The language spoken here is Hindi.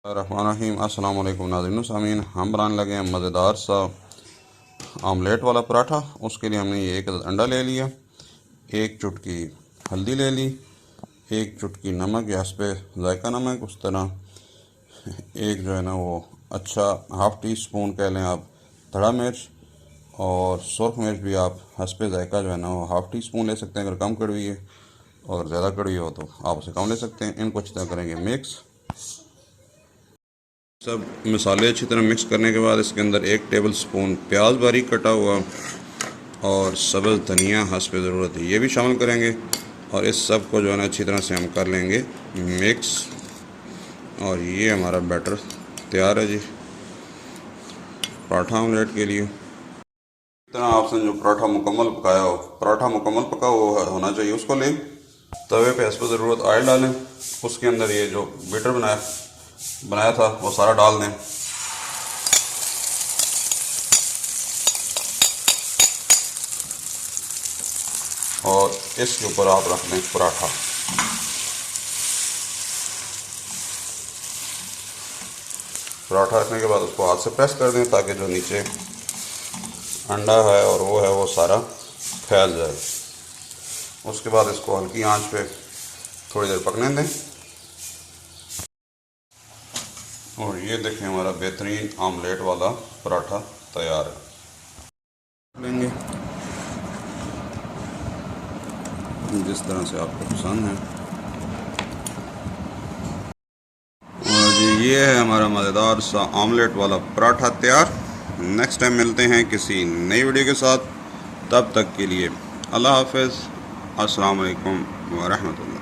रहमानिर्रहीम। अस्सलाम वालेकुम नाज़रीन सामीन, हम बनाने लगे हैं मज़ेदार सा आमलेट वाला पराठा। उसके लिए हमने ये एक अंडा ले लिया, एक चुटकी हल्दी ले ली, एक चुटकी नमक या इस पे जायका नमक, उस तरह एक जो है ना वो अच्छा हाफ़ टी स्पून कह लें आप धड़ा मिर्च, और सुरख मिर्च भी आप हस्बे जायका जो है ना वो हाफ़ टी स्पून ले सकते हैं अगर कम कड़वी है, और ज़्यादा कड़वी हो तो आप उसे कम ले सकते हैं। इनको अच्छी तरह करेंगे मिक्स। सब मसाले अच्छी तरह मिक्स करने के बाद इसके अंदर 1 टेबल स्पून प्याज बारीक कटा हुआ और सब्ज़ धनिया हस्ब ज़रूरत है ये भी शामिल करेंगे, और इस सब को जो है ना अच्छी तरह से हम कर लेंगे मिक्स। और ये हमारा बैटर तैयार है जी पराठा ऑमलेट के लिए। इस तरह आपने जो पराठा मुकम्मल पकाया हो, पराठा मुकम्मल पका हुआ होना चाहिए, उसको लें, तवे पे हस्ब ज़रूरत ऑयल डालें, उसके अंदर ये जो बैटर बनाया था वो सारा डाल दें। और इसके ऊपर आप रख दें पराठा। पराठा रखने के बाद उसको हाथ से प्रेस कर दें ताकि जो नीचे अंडा है और वो है वो सारा फैल जाए। उसके बाद इसको हल्की आंच पे थोड़ी देर पकने दें। और ये देखें हमारा बेहतरीन आमलेट वाला पराठा तैयार है। लेंगे जिस तरह से आपको पसंद है। और ये है हमारा मज़ेदार सा आमलेट वाला पराठा तैयार। नेक्स्ट टाइम मिलते हैं किसी नई वीडियो के साथ, तब तक के लिए अल्लाह हाफ़िज़। अस्सलाम वालेकुम व रहमतुल्लाह।